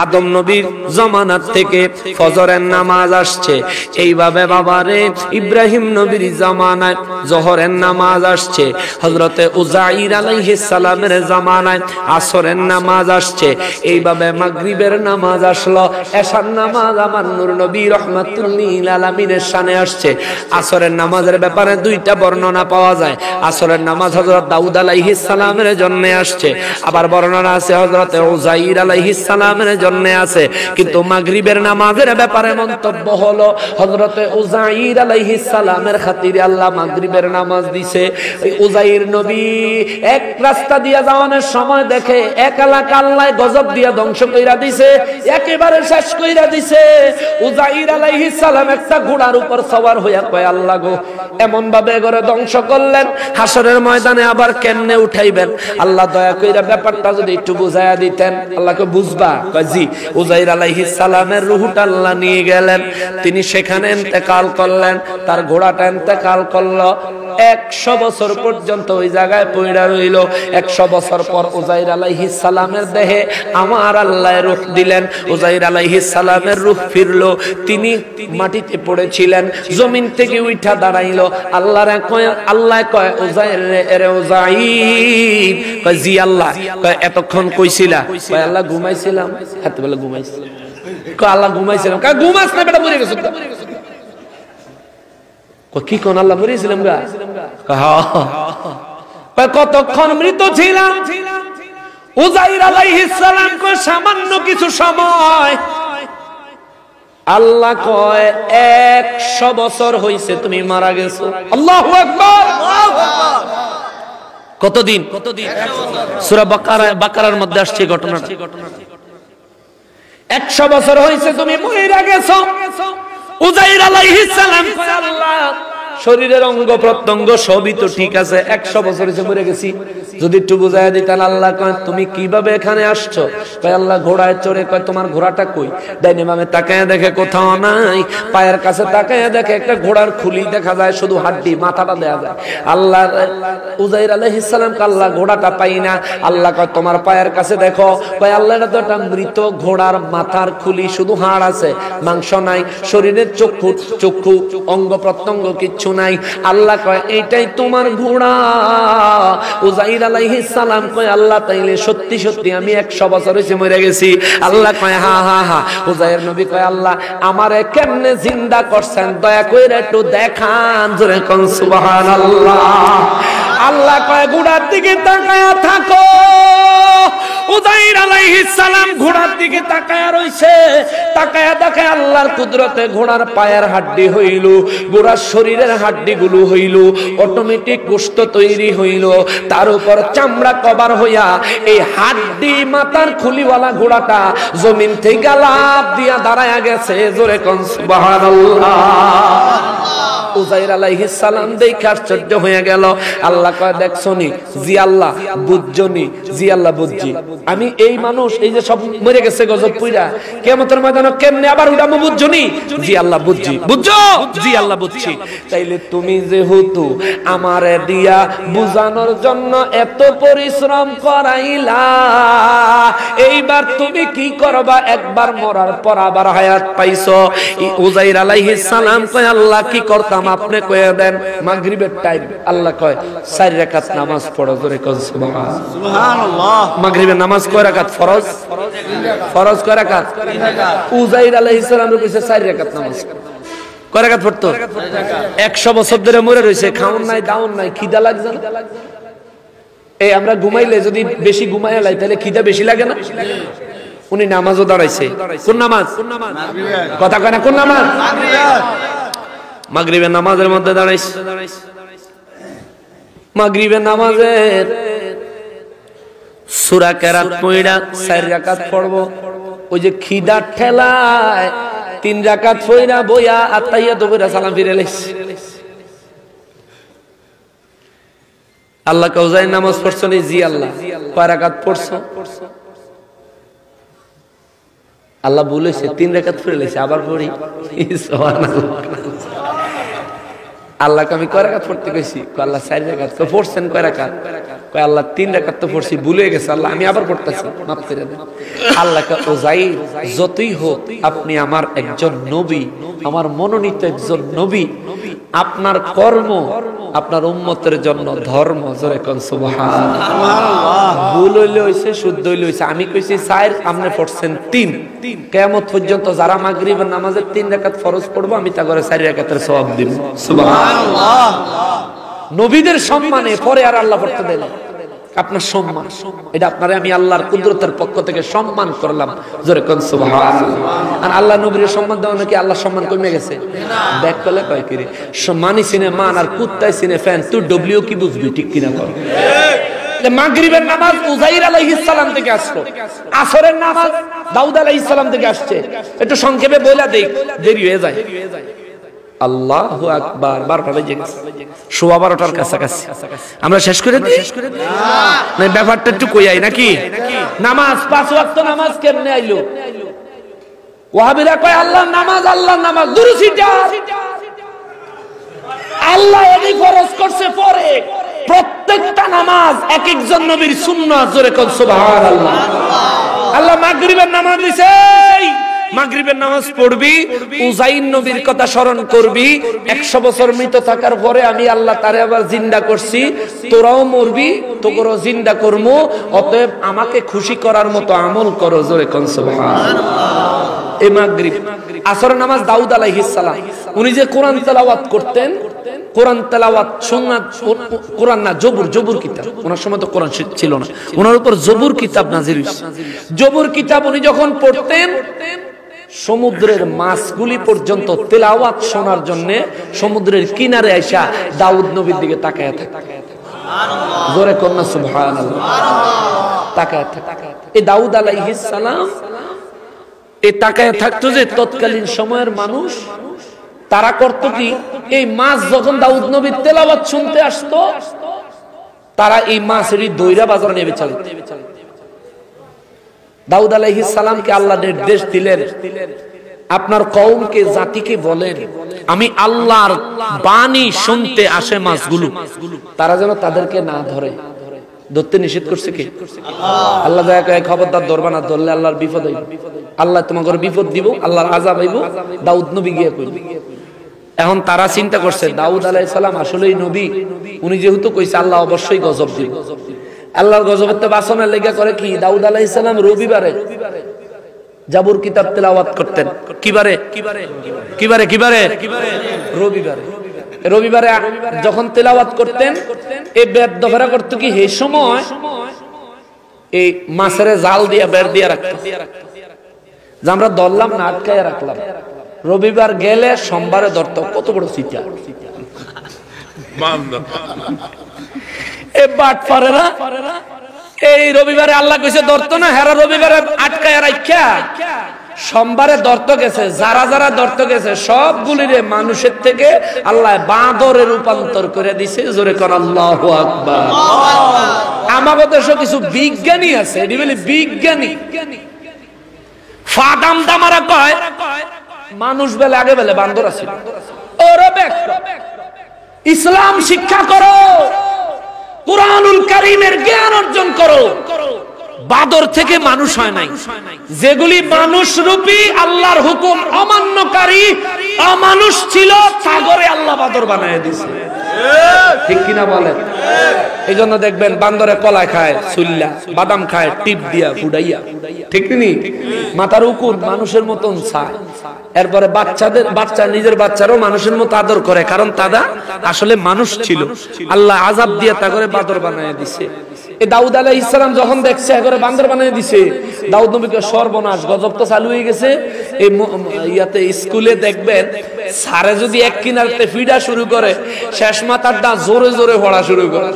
আদম নবীর জামানাত থেকে ফজরের নামাজ আসছে, এইভাবে বাবারে ইব্রাহিম নবীর জামানায় জোহরের নামাজ আসছে, হযরতে উযাইর আলাইহিস সালামের জামানায় আসরের নামাজ আসছে, এইভাবে মাগরিবের নামাজ আসলো, এশার নামাজ আমার নূর নবী রাহমাতুল লিল আলামিনের শানে আসছে। আসরের নামাজের ব্যাপারে দুইটা বর্ণনা পাওয়া যায়। আসরের নামাজ হযরত দাউদ আলাইহিস সালামের জন্য আসছে, আবার বর্ণনা আছে হযরতে উযাইর আলাইহিস সালামের জন্য আছে। কিন্তু মাগরিবের নামাজের ব্যাপারে মন্তব্য হলো হযরতে উযাইর আলাইহিস সালামের খাতিরে আল্লাহ মাগরিবের নামাজ দিছে। ওই উযাইর নবী এক রাস্তা দিয়া যাওয়ার সময় দেখে এক এলাকা আল্লাহ গজব দিয়া ধ্বংস কইরা দিছে, একেবারে শেষ কইরা দিছে। উযাইর আলাইহিস সালাম একটা ঘোড়ার উপর সওয়ার হইয়া কয় আল্লাহ গো এমন ভাবে করে ধ্বংস করলেন, হাসরের ময়দানে আবার কেমনে উঠাইবেন? আল্লাহ দয়া কইরা ব্যাপারটা যদি একটু বুঝাইয়া দিতেন। আল্লাহকে বুঝবা? কয় জি। উযাইর আলাইহিস সালামের রূহটা আল্লাহ নিয়ে গেলেন, তিনি সেখানে ইন্তেকাল করলেন, তার ঘোড়াটা ইন্তেকাল করলো। 100 বছর পর্যন্ত ওই জায়গায় পড়ে রইল। 100 বছর পর উযাইর আলাইহিস সালামের দেহে আমার আল্লাহ রূহ দিলেন। উযাইর আলাইহিস সালামের রূহ ফিরলো, তিনি মাটিতে পড়েছিলেন, জমিন থেকে উঠা দাঁড়াইলো। আল্লাহ কয় উযাইর রে উযাইর, কয় জি আল্লাহ। কয় এতক্ষণ কইছিলা? কয় আল্লাহ ঘুমাইছিলাম। এত বেলা ঘুমাইছিলাম? কয় আল্লাহ ঘুমাইছিলাম। কয় ঘুমাস না বেটা, মরে গেছ। কি কোন আল্লাহ মরেছিলাম গা? কতক্ষণ মৃত ছিলাম? উযাইর আলাইহিস সালাম কয় সামান্য কিছু সময়। আল্লাহ কয় 100 বছর হইছে তুমি মারা গেছো। আল্লাহু আকবার। কতদিন? সূরা বাকারার মধ্যে আসছে ঘটনাটা। 100 বছর হইছে তুমি মরে গেছো। উযাইর আলাইহিস সালাম কয় আল্লাহ শরীরের অঙ্গ প্রত্যঙ্গ সবই তো ঠিক আছে, 100 বছর হইছে মরে গেছি, যদি একটু বুঝাইয়া দিতেন। আল্লাহ কয় তুমি কিভাবে এখানে আসছো? কয় আল্লাহ ঘোড়ায় চড়ে। কয় তোমার ঘোড়াটা কই? ডাইনে বামে তাকায়া দেখে কোথাও নাই, পায়ের কাছে তাকায়া দেখে একটা ঘোড়ার খুলি দেখা যায়, শুধু হাড্ডি, মাথাটা দেখা যায়। আল্লাহ উযাইর আলাইহিস সালাম কে আল্লাহ ঘোড়াটা পাই না। আল্লাহ কয় তোমার পায়ের কাছে দেখো। কয় আল্লাহ এটা তো একটা মৃত ঘোড়ার মাথার খুলি, শুধু হাড় আছে, মাংস নাই, শরীরের চক্ষু অঙ্গ প্রত্যঙ্গ কিচ্ছু নাই। আল্লাহ কয় এইটাই তোমার ঘোড়া। উযাইর আলাইহিস সালাম কয় আল্লাহ তাইলে সত্যি সত্যি আমি 100 বছর হইছে মরে গেছি? আল্লাহ কয় হা হা হা। উযাইর নবী কয় আল্লাহ আমারে কেমনে জিন্দা করছেন দয়া কইরা একটু দেখান। জোরে কোন সুবহানাল্লাহ। আল্লাহ কয় ঘোড়ার দিকে তাকায়া থাকো। উযাইর আলাইহিস সালাম ঘোড়ার দিকে তাকায়া রইছে, তাকায়া দেখে আল্লাহর কুদরতে ঘোড়ার পায়ের হাড্ডি হইল, ঘোড়ার শরীরের হাড্ডিগুলো হইল, অটোমেটিক গোশত তৈরি হইল, তার উপর চামড়া কভার হইয়া এই হাড্ডি মাথার খুলিওয়ালা ঘোড়াটা জমিন থেকে লাফ দিয়া দাঁড়ায়া গেছে। জোরে কোন সুবহানাল্লাহ। উযাইর আলাইহিস সালাম দেখে আশ্চর্য হয়ে গেল। আল্লাহ কয় দেখছনি? জি আল্লাহ। বুঝছনি? জি আল্লাহ বুঝছি। আমি এই মানুষ এই যে সব মরে গেছে গজব পুইরা, কিয়ামতের ময়দানে কেমনে আবার উঠামু বুঝছনি? জি আল্লাহ বুঝছি। বুঝছো? জি আল্লাহ বুঝছি। তাইলে তুমি যেহেতু আমারে দিয়া বুঝানোর জন্য এত পরিশ্রম করাইলা, এইবার তুমি কি করবা? একবার মরার পর আবার হায়াত পাইছো। উযাইর আলাইহিস সালাম কয় আল্লাহ কি করতাম আপনি কয়ে দেন। মাগরিবের টাইম। আল্লাহ কয় 4 রাকাত নামাজ পড়ো। জোরে কোন সুবহানাল্লাহ। মাগরিবের নামাজ কয় রাকাত? ফরজ। ফরজ কয় রাকাত? উযাইর আলাইহিস সালাম কইছে 4 রাকাত নামাজ। কয় রাকাত পড়তো? 100 বছর ধরে মরে রইছে, খাওন নাই, দাওন নাই, খিদা লাগছে না? এই আমরা ঘুমাইলে যদি বেশি ঘুমাইয়া লাই তাহলে খিদা বেশি লাগে না? উনি নামাজও দাঁড়াইছে। কোন নামাজ? কথা কয় না কোন নামাজ? মাগরিবের নামাজের মধ্যে দাঁড়াইছে। মাগরিবের নামাজের সূরা কেরাত পড়া 4 রাকাত পড়বো। ওই যে খিদার ঠেলায় 3 রাকাত পড়া বইয়া আত্তাহিয়াত পড়া সালাম ফিরে লাইছে। আল্লাহ কওজাই নামাজ পড়ছো নি? জি আল্লাহ। কয় রাকাত পড়ছো? আল্লাহ বলেছে 3 রাকাত পড়ে লাইছে, আবার পড়ি। সুবহানাল্লাহ। আল্লাহকে আমি কয় রাকাত পড়তে কইছি? আল্লাহ 4 রাকাত। পড়ছেন কয় রাকাত? কয় আল্লাহ 3 রাকাত তো পড়ছি, ভুলে গেছে আল্লাহ, আমি আবার পড়তেছি, মাফ করে দেন। আল্লাহ কয় উযাইর যতই হোক আপনি আমার একজন নবী, আমার মনোনীত একজন নবী, আপনার কর্ম আপনার উম্মতের জন্য ধর্ম। জোরে কোন সুবহানাল্লাহ। ভুল হইলে হইছে, শুদ্ধ হইলে হইছে। আমি কইছি 4, আপনি পড়ছেন 3। কিয়ামত পর্যন্ত যারা মাগরিবের নামাজের 3 রাকাত ফরজ পড়বো, আমি তা করে 4 রাকাতের সওয়াব দিব। সুবহানাল্লাহ। নবীদের সম্মানে পরে আর আল্লাহ পড়তে দেন, আপনার সম্মান, এটা আপনারে আমি আল্লাহর কুদরতের পক্ষ থেকে সম্মান করলাম। জোরে কোন সুবহানাল্লাহ। আর আল্লাহ নবীর সম্মান দেওয়া নাকি আল্লাহর সম্মান কমে গেছে? দেখ কলে কয় কি রে, মানি সিনে মান আর কুত্তাই সিনে ফ্যান, তুই ডব্লিউ কি বুঝবি, ঠিক কিনা কর। মাগরিবের নামাজ উযাইর আলাইহিস সালাম থেকে আসলো, আসরের নামাজ দাউদ আলাইহিস সালাম থেকে আসছে। একটু সংক্ষেপে বইলা দেই, দেরি হয়ে যায়। আল্লাহু আকবার। 12টা বেজে গেছে, 12:15টার কাছাকাছি। আমরা শেষ করে দিই না, ব্যাপারটা একটু কইয়াই নাকি? নামাজ 5 ওয়াক্ত নামাজ কেমনে আইলো? ওয়াহাবিরা কয় আল্লাহর নামাজ, আল্লাহর নামাজ দুরুসিটা আল্লাহ এরই ফরজ করছে পরে। প্রত্যেকটা নামাজ এক একজন নবীর সুন্নাত। জোরে কোন সুবহানাল্লাহ। আল্লাহ মাগরিবের নামাজ দিছে, মাগরিবের নামাজ পড়বি, উযাইর নবীর কথা স্মরণ করবি। 100 বছর মৃত থাকার পরে আমি আল্লাহ তারে আবার জিন্দা করছি, তোরাও মরবি, তোকেও জিন্দা করবো, অতএব আমাকে খুশি করার মতো আমল করো। জোরে কোন সুবহানাল্লাহ। এই মাগরিব। আসরের নামাজ দাউদ আলাইহিস সালাম, উনি যে কোরআন তেলাওয়াত করতেন, কোরআন তেলাওয়াত সুন্নাত, কোরআন না জবুর কিতাব, ওনার সময় তো কোরআন ছিল না, ওনার উপর জবুর কিতাব নাযিল হইছে। জবুর কিতাব উনি যখন পড়তেন, সমুদ্রের মাছগুলি পর্যন্ত তেলাওয়াত শোনার জন্য সমুদ্রের কিনারে আইসা দাউদ নবীর দিকে তাকায় থাকে। সুবহানাল্লাহ। জোরে কন্না সুবহানাল্লাহ। তাকায় থাকে। এই দাউদ আলাইহিস সালাম এই তাকায় থাকতো যে তৎকালীন সময়ের মানুষ তারা করত কি, এই মাছ যখন দাউদ নবীর তেলাওয়াত শুনতে আসতো, তারা এই মাছেরই দইরা বাজারে নিয়ে বেচালো। দাউদ আলাইহিস সালামকে আল্লাহ নির্দেশ দিলেন, আপনার কওমকে, জাতিকে বলেন আমি আল্লাহর বাণী শুনতে আসে মাছগুলো, তারা যেন তাদেরকে না ধরে। ধরতে নিষেধ করছে কে? আল্লাহ। দয়া করে খবরদার ধরবা না, ধরলে আল্লাহর বিপদ হইব, আল্লাহ তোমাকে বিপদ দিব, আল্লাহর আযাব হইব। দাউদ নবী গিয়ে কইল। এখন তারা চিন্তা করছে দাউদ আলাইহিস সালাম আসলেই নবী, উনি যেহেতু কইছে আল্লাহ অবশ্যই গজব দিব। আল্লাহর গজবের তো বাসনা লেগে করে কি, দাউদ আলাইহিস সালাম রবিবারে জাবুর কিতাব তেলাওয়াত করতেন। কিবারে রবিবারে যখন তেলাওয়াত করতেন, এই বেদফেরা করতো কি, এই সময় এই মাছের জাল দিয়া বের দিয়া রাখতো, যে আমরা ধরলাম না, আটকায় রাখলাম। রবিবার গেলে সোমবারে ধরতো। কত বড় চিটা এই রবিবারে আল্লাহ কইছে ধরতো না, হেরা রবিবারে আটকায় রাখা সোমবারে ধরতে গেছে। যারা যারা ধরতে গেছে সবগুলিরে মানুষের থেকে আল্লাহ বাঁদরে রূপান্তর করে দিছে। জোরে কর আল্লাহু আকবার। আমাদের দেশে কিছু বিজ্ঞানী আছে, এটি বলে বিজ্ঞানী ফাদাম দামারা কয় মানুষ বেলে আগে বেলে বান্দর আছে। ইসলাম শিক্ষা করো, কুরআনুল কারীমের জ্ঞান অর্জন করো। বাদর থেকে মানুষ হয় নাই, যেগুলি মানুষ রূপী আল্লাহর হুকুম অমান্যকারী অমানুষ ছিল, সাগরে আল্লাহ বাদর বানায় দিয়েছে। ঠিক কিনা বলেন? এই জন্য দেখবেন বান্দরে কলা খায় সুল্লা, বাদাম খায় টিপ দিয়া ফুডাইয়া, ঠিক নি? মাথার উকুন মানুষের মতন চায়। এরপরে বাচ্চা নিজের বাচ্চারও মানুষের মতো আদর করে, কারণ তারা আসলে মানুষ ছিল। আল্লাহ আযাব দিয়ে তা করে বাদর বানায় দিছে। এই দাউদ আলাইহিস সালাম যখন দেখছে এবারে বান্দর বানিয়ে দিছে, দাউদ নবীকে সর্বনাশ, গজব তো চালু হয়ে গেছে। এই ইয়াতে স্কুলে দেখবেন স্যারে যদি এক কিনারতে ফিডা শুরু করে, শেষ মাথারটা জোরে জোরে পড়া শুরু করে।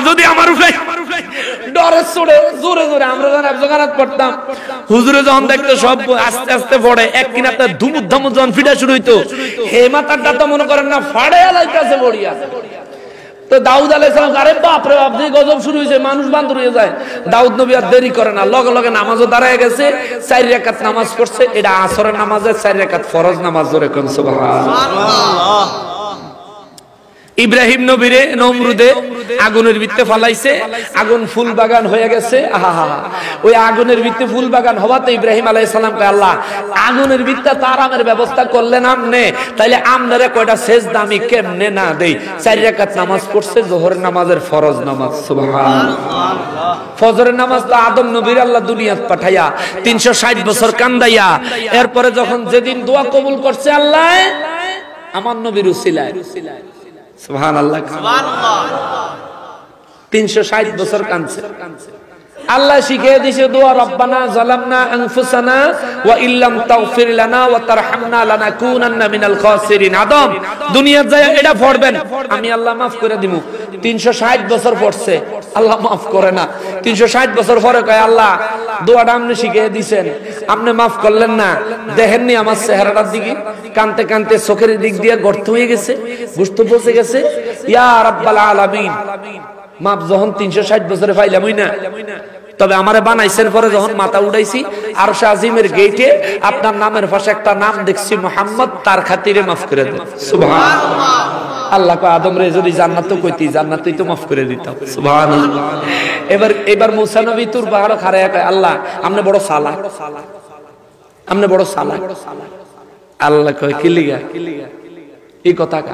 যদি আমার ডরে চড়ে জোরে জোরে, আমরা যখন আফজাগানাত পড়তাম, হুজুরে যখন দেখতো সব আস্তে আস্তে পড়ে, এক কিনারতে ধুমুর ধামুর যখন ফিডা শুরু হইতো, হে মাথারটা তো মনে করেন না ফাড়ে আলাইতাছে বড়িয়া। তো দাউদ আলাইহিস সালাম, আরে বাপ রে বাপ, যে গজব শুরু হয়েছে, মানুষ বান্দর হয়ে যায়। দাউদ নবী আর দেরি করে না, লগে লগে নামাজও দাঁড়ায় গেছে, 4 রাকাত নামাজ পড়ছে। এটা আসরের নামাজের 4 রাকাত ফরজ নামাজ। জোরে কোন সুবহানাল্লাহ। ইব্রাহিম নবীরে নমরুদে আগুনের ভিতরে ফালাইছে, আগুন ফুল বাগান হয়ে গেছে। আহা, ওই আগুনের ভিতরে ফুল বাগান হওয়াতে ইব্রাহিম আলাইহিস সালাম কয় আল্লাহ আগুনের ভিতরে তারামের ব্যবস্থা করলেন আমনে, তাইলে আমনারে কয়টা সেজদা আমি কেমনে না দেই। 4 রাকাত নামাজ পড়ছে, যোহরের নামাজের ফরজ নামাজ। সুবহানাল্লাহ। ফজরের নামাজ তো আদম নবীর আল্লাহ দুনিয়াত পাঠাইয়া 360 বছর কান্দাইয়া এরপরে যখন যেদিন দোয়া কবুল করছে আল্লাহ আমার নবীর উসিলায়, সুবহানাল্লাহ, 360 বছর কাঁদছে। আল্লাহ শিখিয়ে দিয়েছে দোয়া, রব্বানা যালামনা আনফুসানা ওয়া ইল্লাম তাগফির লানা ওয়া তারহামনা লানাকুনান্না মিনাল খাসিরিন। আদম দুনিয়াত যায় এটা পড়বেন, আমি আল্লাহ maaf করে দিমু। 360 বছর পড়ছে, আল্লাহ maaf করে না। 360 বছর পরে কয় আল্লাহ দোয়াটা আপনি শিখিয়ে দিয়েছেন, আপনি maaf করলেন না। দেখেননি আমার চেহারাটার দিকে, কানতে কানতে চোখের দিক দিয়ে গর্ত হয়ে গেছে, গোশত পচে গেছে। ইয়া রাব্বাল আলামিন, মাপ যখন 360 বছরে পাইলাম হই না, তবে আমারে বানাইছেন পরে যখন মাথা উঠাইছি আরশ আজিমের গেটে আপনার নামের পাশে একটা নাম দেখছি মুহাম্মদ, তার খাতিরে maaf করে দেন। সুবহানাল্লাহ। আল্লাহ কয় আদম রে যদি জান্নাত কইতি জান্নাতই তো maaf করে দিতাম। সুবহানাল্লাহ। এবার মুসা নবী তুর পাহাড় খাড়ায়া কয় আল্লাহ আপনি বড় চালাক, আপনি বড় চালাক। আল্লাহ কয় কি লিগা এই কথা কা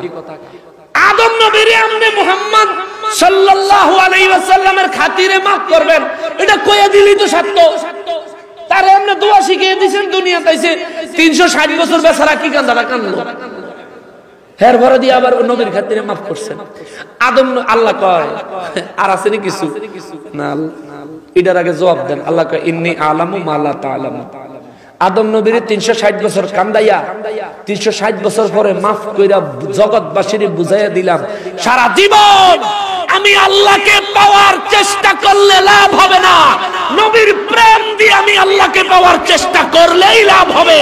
আদম নবীরে আপনি মুহাম্মদ সাল্লাল্লাহু আলাইহি ওয়াসাল্লামের খাতিরে maaf করবেন, এটা কইয়া দিলি তো সত্য। তারে আপনি দোয়া শিখিয়ে দিয়েছেন, দুনিয়াতে আইছে 360 বছর বেচারা কি কান্দাটা কান্দলো, হের ভরা দিয়ে আবার নবীর খাতিরে maaf করছেন। আদম আল্লাহ কয় আর আছে নি কিছু না, এটার আগে জবাব দেন। আল্লাহ কয় ইন্নী আলামু মা লা তাআলামু। আদম নবীর 360 বছর কান্দাইয়া 360 বছর পরে maaf কইরা জগৎবাসীরে বুঝাইয়া দিলাম সারা জীবন আমি আল্লাহকে পাওয়ার চেষ্টা করলে লাভ হবে না, নবীর প্রেম দিয়ে আমি আল্লাহকে পাওয়ার চেষ্টা করলেই লাভ হবে,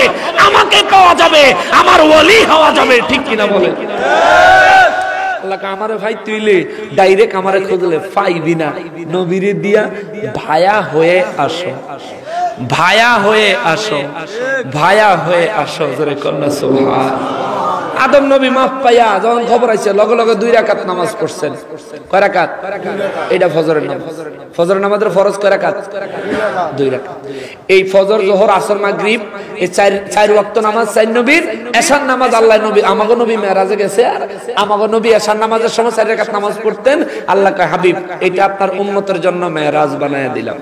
আমাকে পাওয়া যাবে, আমার ওলি হওয়া যাবে। ঠিক কিনা বলেন? আল্লাহকে আমারে ভাই তুইলে ডাইরেক্ট আমারে খুঁজলে পাইবি না, নবীরে দিয়া ভায়া হয়ে আসো, ভায়া হয়ে আসো, ভায়া হয়ে আসো। জোরে কন্যা সুবহানাল্লাহ। আদম নবী maaf পাইয়া যখন খবর আইছে লগে লগে 2 রাকাত নামাজ পড়ছেন। কয় রাকাত? এটা ফজরের নামাজ। ফজরের নামাজের ফরজ কয় রাকাত? 2 রাকাত। এই ফজর, যোহর, আসর, মাগরিব এই 4 ওয়াক্ত নামাজ 4 নবীর। এশার নামাজ আল্লাহ নবী আমাগো নবী মেরাজে গেছে, আর আমাগো নবী এশার নামাজের সময় 4 রাকাত নামাজ পড়তেন। আল্লাহ কয় হাবিব এটা আপনার উম্মতের জন্য মেরাজ বানায়া দিলাম।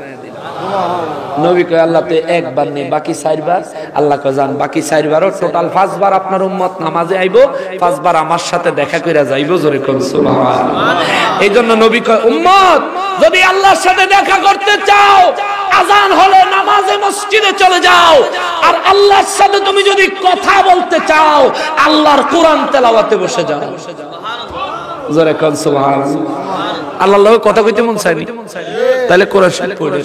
নবী কয় আল্লাহ তে একবার নেই, বাকি 4 বার। আল্লাহ কয় জান বাকি 4 বারও টোটাল 5 বার আপনার উম্মত নামাজে আইবো, 5 বার আমার সাথে দেখা কইরা যাইবো। জোরে কোন সুবহানাল্লাহ। এইজন্য নবী কয় উম্মত যদি আল্লাহর সাথে দেখা করতে চাও আজান হলে নামাজে মসজিদে চলে যাও, আর আল্লাহর সাথে তুমি যদি কথা বলতে চাও আল্লাহর কোরআন তেলাওয়াতে বসে যাও। জোরে কোন সুবহানাল্লাহ। আল্লাহর লগে কথা কইতে মন চাইনি তাহলে কোরআন শরীফ পড়ে